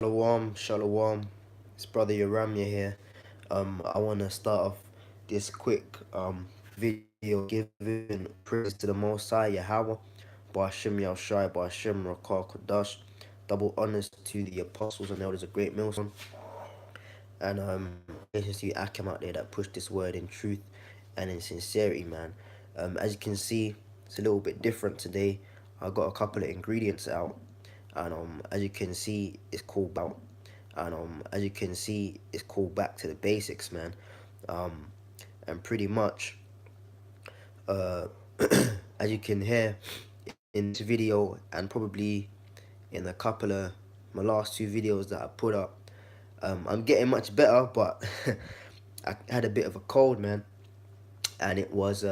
Shalom, shalom. It's brother Yaramya here. I want to start off this quick video giving praise to the Most High Yahweh, Ba'ashem Yahushai, Ba'ashem Rakal Kodash. Double honors to the apostles and elders of Great Millstone, and congratulations to you Akim out there that pushed this word in truth and in sincerity, man. As you can see, it's a little bit different today. I got a couple of ingredients out, and as you can see, it's called bout. And as you can see, it's called back to the basics, man. Um, and pretty much, uh, as you can hear in this video, and probably in a couple of my last two videos that I put up, I'm getting much better, but I had a bit of a cold, man. And it was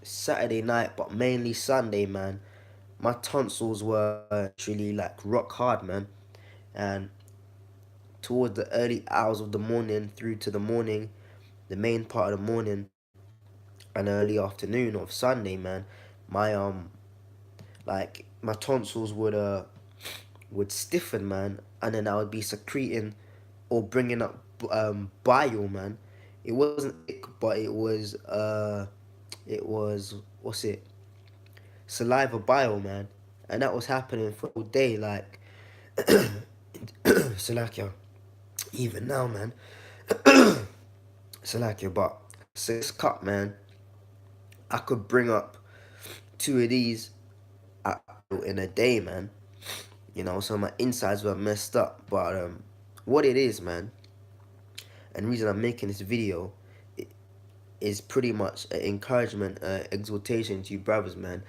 Saturday night, but mainly Sunday, man. My tonsils were actually like rock hard, man. And towards the early hours of the morning through to the morning, the main part of the morning and early afternoon of Sunday, man, my like my tonsils would stiffen, man, and then I would be secreting or bringing up bile, man. It wasn't thick, but it was what's it, saliva bile, man, and that was happening for all day, like Salakia. Even now, man, Salakia, but 6 cup, man, I could bring up two of these in a day, man. So my insides were messed up. But what it is, man, and the reason I'm making this video is pretty much an encouragement, exhortation to you brothers, man.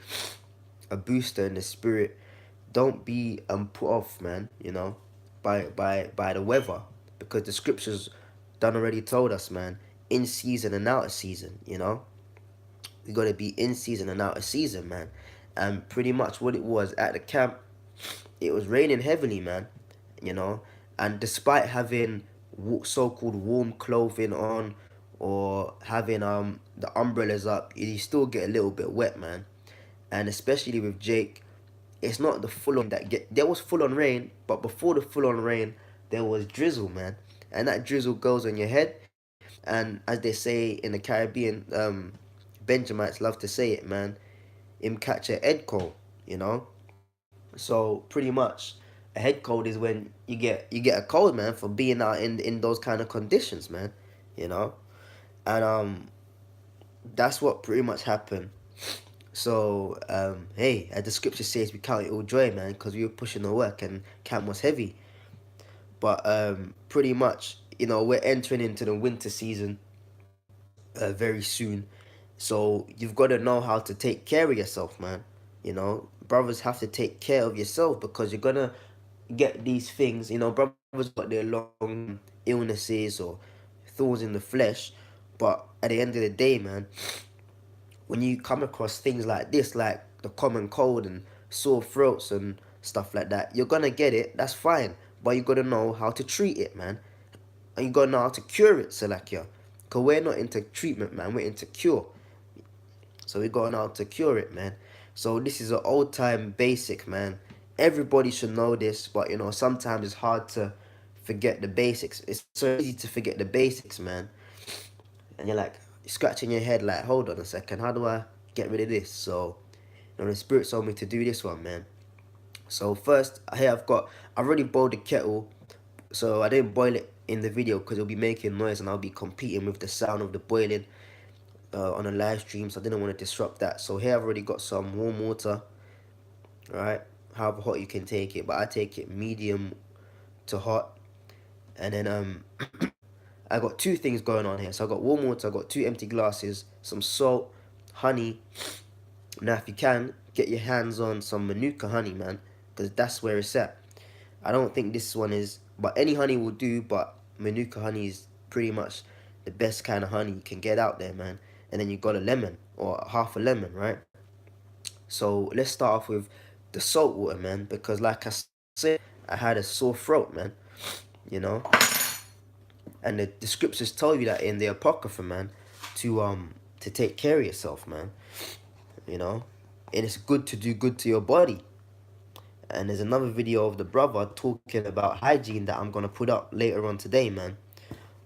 A booster in the spirit. Don't be put off, man. By the weather, because the scriptures done already told us, man. In season and out of season. We gotta be in season and out of season, man. And pretty much what it was at the camp, it was raining heavily, man. you know and despite having so-called warm clothing on, or having the umbrellas up, you still get a little bit wet, man. And especially with Jake, it's not the full-on that get there was full-on rain, but before the full-on rain there was drizzle, man. And that drizzle goes on your head, and as they say in the Caribbean, Benjamites love to say it, man, him catch a head cold, you know so pretty much, a head cold is when you get a cold, man, for being out in those kind of conditions, man. You know, and that's what pretty much happened. So hey, as the scripture says, we count it all joy, man, because we were pushing the work and camp was heavy. But pretty much, we're entering into the winter season very soon. So you've got to know how to take care of yourself, man. Brothers have to take care of yourself, because you're gonna get these things. Brothers got their long illnesses or thorns in the flesh, but at the end of the day, man, when you come across things like this, like the common cold and sore throats and stuff like that, you're gonna get it. That's fine, but you gotta know how to treat it, man, and you gotta know how to cure it, Salakia. Cause we're not into treatment, man. We're into cure. So we gotta know how to cure it, man. So this is an old time basic, man. Everybody should know this, but sometimes it's hard to forget the basics. It's so easy to forget the basics, man. And you're like scratching your head, like, hold on a second, how do I get rid of this? So, the Spirit told me to do this one, man. So first, here I've already boiled the kettle, so I didn't boil it in the video because it'll be making noise and I'll be competing with the sound of the boiling on a live stream, so I didn't want to disrupt that. So here I've already got some warm water, right? However hot you can take it, but I take it medium to hot. And then I got two things going on here. So I got warm water, I got 2 empty glasses, some salt, honey. Now if you can, get your hands on some Manuka honey, man, because that's where it's at. I don't think this one is, but any honey will do, but Manuka honey is pretty much the best kind of honey you can get out there, man. And then you got a lemon, or half a lemon, right? So let's start off with the salt water, man, because like I said, I had a sore throat, man, you know. And the scriptures tell you that in the Apocrypha, man, to take care of yourself, man. And it's good to do good to your body. And there's another video of the brother talking about hygiene that I'm gonna put up later on today, man.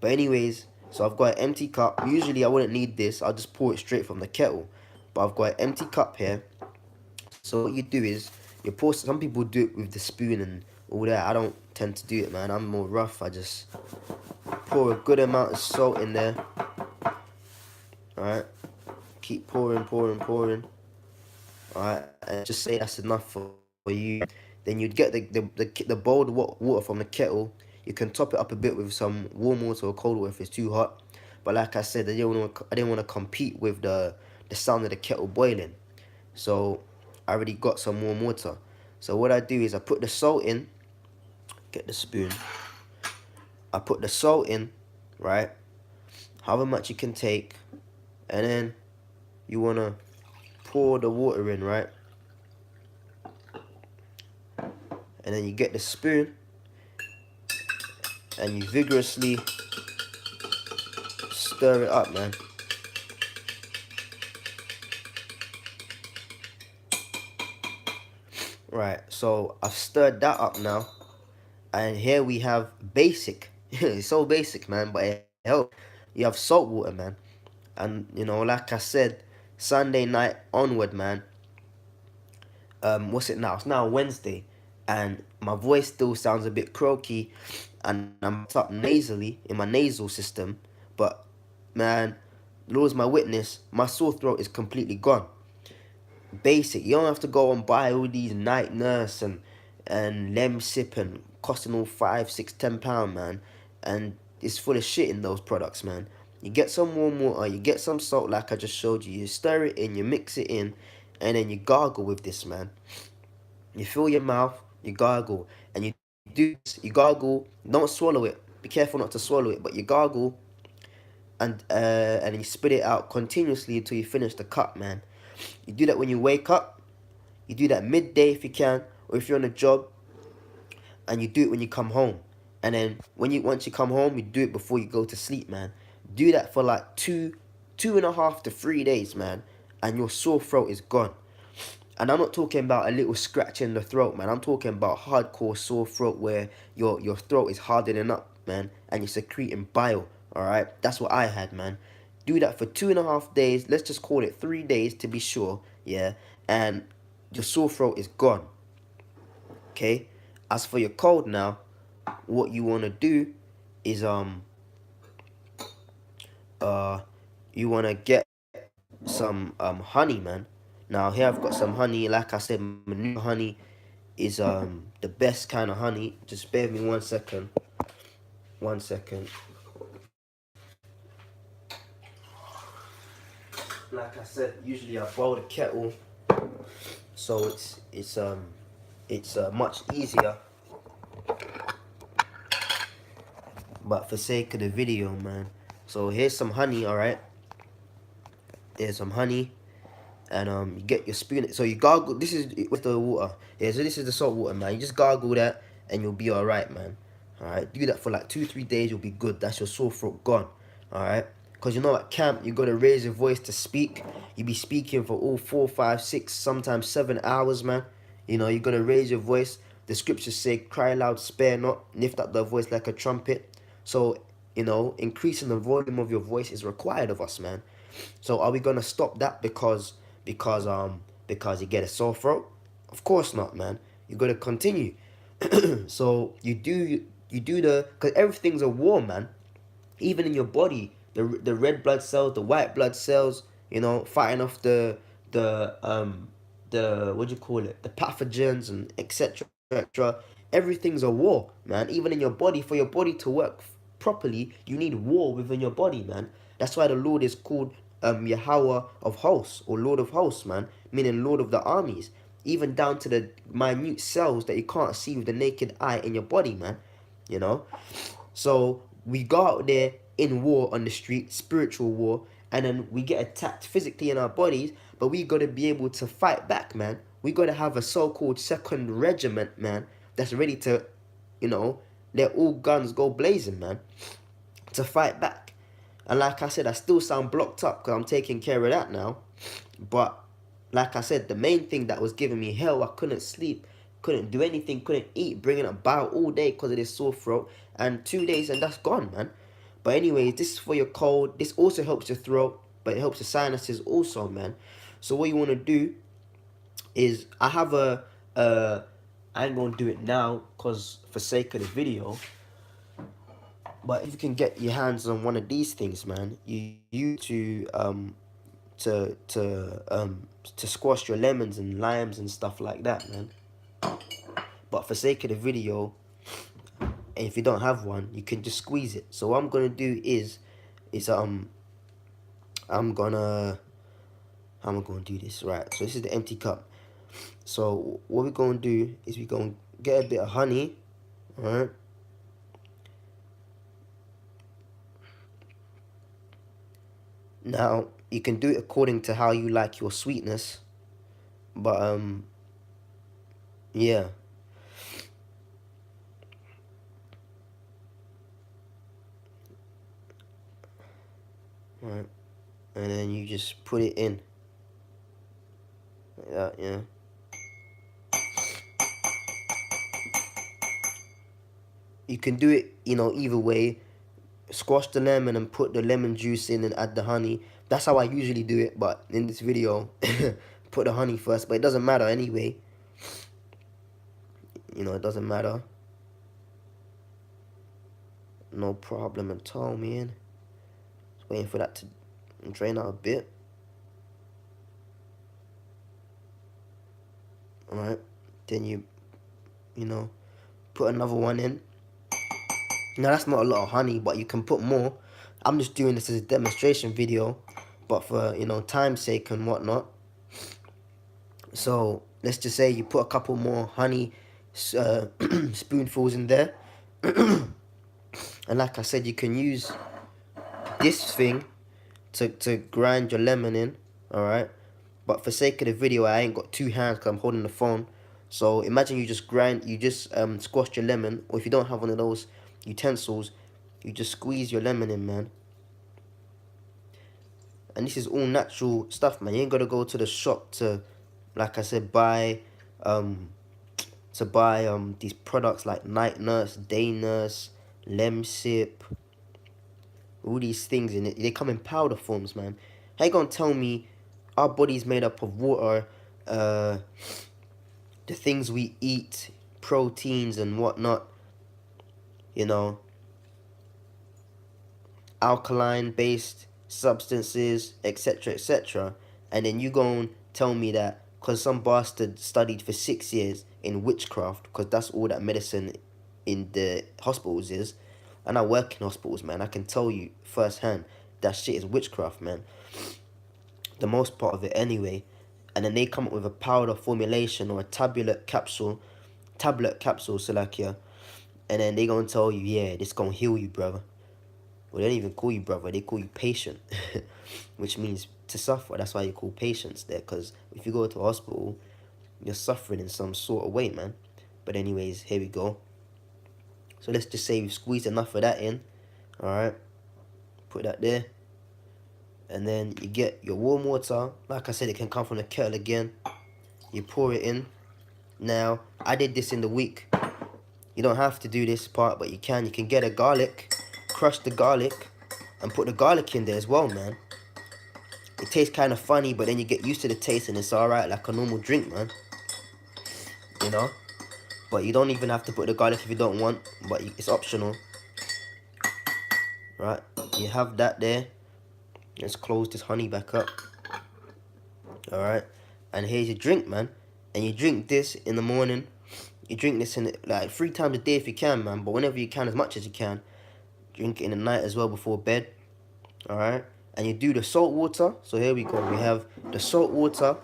But anyways, so I've got an empty cup. Usually I wouldn't need this. I'll just pour it straight from the kettle. But I've got an empty cup here. So what you do is you pour. Some people do it with the spoon and all that. I don't tend to do it, man. I'm more rough. I just pour a good amount of salt in there. All right. Keep pouring, pouring, pouring. All right, and just say that's enough for you. Then you'd get the boiled water from the kettle. You can top it up a bit with some warm water or cold water if it's too hot. But like I said, I didn't want to compete with the sound of the kettle boiling. So I already got some warm water. So what I do is I put the salt in. Get the spoon. I put the salt in, right? However much you can take, and then you wanna pour the water in, right? And then you get the spoon and you vigorously stir it up, man. Right, so I've stirred that up now, and here we have basic. It's so basic, man, but it helps. You have salt water, man, and you know, like I said, Sunday night onward, man. What's it now? It's now Wednesday, and my voice still sounds a bit croaky, and I'm up nasally in my nasal system. But man, Lord's my witness, my sore throat is completely gone. Basic. You don't have to go and buy all these night nurse and Lemsip and costing all £5, £6, £10, man. And it's full of shit in those products, man. You get some warm water, you get some salt like I just showed you, you stir it in, you mix it in, and then you gargle with this, man. You fill your mouth, you gargle, and you gargle, don't swallow it. Be careful not to swallow it, but you gargle and you spit it out continuously until you finish the cup, man. You do that when you wake up, you do that midday if you can, or if you're on a job, and you do it when you come home. And then once you come home, you do it before you go to sleep, man. Do that for like 2.5 to 3 days, man, and your sore throat is gone. And I'm not talking about a little scratch in the throat, man. I'm talking about hardcore sore throat where your throat is hardening up, man, and you're secreting bile, all right? That's what I had, man. Do that for 2.5 days. Let's just call it 3 days to be sure, yeah? And your sore throat is gone, okay? As for your cold now, what you want to do is, you want to get some, honey, man. Now, here I've got some honey. Like I said, Manuka honey is, the best kind of honey. Just bear with me 1 second. 1 second. Like I said, usually I boil the kettle, so it's much easier. But for sake of the video, man. So here's some honey, all right. There's some honey, and you get your spoon. So you gargle. This is with the water. Yeah. So this is the salt water, man. You just gargle that, and you'll be all right, man. All right. Do that for like 2-3 days. You'll be good. That's your sore throat gone. All right. Because you know at camp, you got to raise your voice to speak. You be speaking for all 4, 5, 6, sometimes 7 hours, man. You know, you got to raise your voice. The scriptures say, cry loud, spare not, lift up the voice like a trumpet. So, you know, increasing the volume of your voice is required of us, man. So are we going to stop that because you get a sore throat? Of course not, man. You got to continue. So you do because everything's a war, man. Even in your body, the red blood cells, the white blood cells, you know, fighting off the what do you call it, the pathogens and etc. etc. Everything's a war, man. Even in your body, for your body to work properly, you need war within your body, man. That's why the Lord is called Yahweh of hosts, or Lord of hosts, man, meaning Lord of the armies, even down to the minute cells that you can't see with the naked eye in your body, man. You know, so we go out there in war on the street, spiritual war, and then we get attacked physically in our bodies, but we got to be able to fight back, man. We got to have a so-called second regiment, man, that's ready to, you know, let all guns go blazing, man, to fight back. And like I said, I still sound blocked up because I'm taking care of that now. But like I said, the main thing that was giving me hell, I couldn't sleep, couldn't do anything, couldn't eat, bringing up bowel all day because of this sore throat, and 2 days and that's gone, man. But anyways, this is for your cold. This also helps your throat, but it helps the sinuses also, man. So what you want to do is, I ain't gonna do it now because for sake of the video, but if you can get your hands on one of these things, man, you to to to squash your lemons and limes and stuff like that, man. But for sake of the video, and if you don't have one, you can just squeeze it. So what I'm gonna do is I'm gonna how am I gonna do this? Right. So this is the empty cup. So what we're gonna do is we're gonna get a bit of honey, alright? Now you can do it according to how you like your sweetness, but yeah. Right. And then you just put it in. Like that, yeah. You can do it, either way. Squash the lemon and put the lemon juice in and add the honey. That's how I usually do it, but in this video, put the honey first. But it doesn't matter anyway. It doesn't matter. No problem at all, man. Just waiting for that to drain out a bit. Alright. Then you put another one in. Now that's not a lot of honey, but you can put more. I'm just doing this as a demonstration video, but for time's sake and whatnot. So let's just say you put a couple more honey spoonfuls in there. And like I said, you can use this thing to grind your lemon in, alright? But for sake of the video, I ain't got two hands because I'm holding the phone. So imagine you just squash your lemon, or if you don't have one of those utensils, you just squeeze your lemon in, man. And this is all natural stuff, man. You ain't gotta go to the shop to, like I said, buy these products like Night Nurse, Day Nurse, Lemsip, all these things in it. They come in powder forms, man. How you gonna tell me our body's made up of water, the things we eat, proteins and whatnot, alkaline based substances, etc., etc., and then you gon' tell me that because some bastard studied for 6 years in witchcraft, because that's all that medicine in the hospitals is, and I work in hospitals, man, I can tell you firsthand that shit is witchcraft, man. The most part of it anyway. And then they come up with a powder formulation or a tablet capsule, Salakia, and then they gonna tell you, yeah, this gonna heal you, brother. Well, they don't even call you brother, they call you patient, which means to suffer. That's why you call patients there, because if you go to a hospital, you're suffering in some sort of way, man. But anyways, here we go. So let's just say we've squeezed enough of that in, alright? Put that there. And then you get your warm water. Like I said, it can come from the kettle again. You pour it in. Now, I did this in the week. You don't have to do this part, but you can. You can get a garlic, crush the garlic, and put the garlic in there as well, man. It tastes kind of funny, but then you get used to the taste and it's alright, like a normal drink, man. But you don't even have to put the garlic if you don't want, but it's optional. Right, you have that there. Let's close this honey back up. Alright, and here's your drink, man. And you drink this in the morning. You drink this in like 3 times a day if you can, man. But whenever you can, as much as you can. Drink it in the night as well before bed. Alright, and you do the salt water. So here we go. We have the salt water.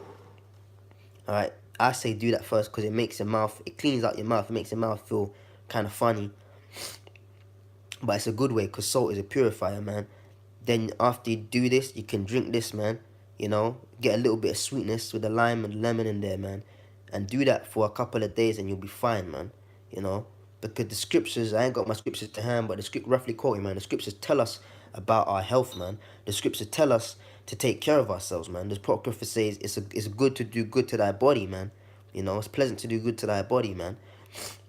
Alright, I say do that first because it makes your mouth, it cleans out your mouth. It makes your mouth feel kind of funny. But it's a good way because salt is a purifier, man. Then after you do this, you can drink this, man. Get a little bit of sweetness with the lime and lemon in there, man. And do that for a couple of days and you'll be fine, man. Because the scriptures, I ain't got my scriptures to hand, but the script roughly quoting, man. The scriptures tell us about our health, man. The scriptures tell us to take care of ourselves, man. The Apocrypha says it's good to do good to thy body, man. You know, it's pleasant to do good to thy body, man.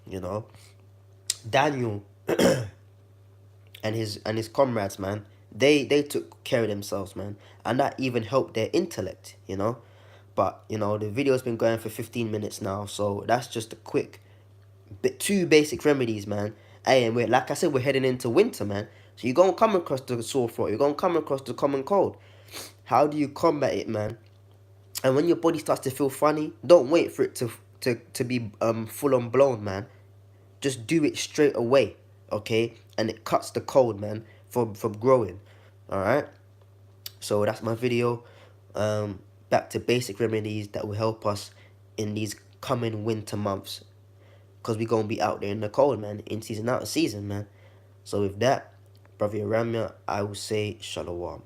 You know, Daniel and his comrades, man, they took care of themselves, man, and that even helped their intellect, you know. But you know, the video's been going for 15 minutes now, so that's just a quick bit, two basic remedies, man. Hey, and we're, like I said, we're heading into winter, man. So you're gonna come across the sore throat, you're gonna come across the common cold. How do you combat it, man? And when your body starts to feel funny, don't wait for it to be full on blown, man. Just do it straight away, okay? And it cuts the cold, man, from growing. All right. So that's my video. Back to basic remedies that will help us in these coming winter months, cause we gonna be out there in the cold, man, in season out of season, man. So with that, brother Ramya, I will say shalom.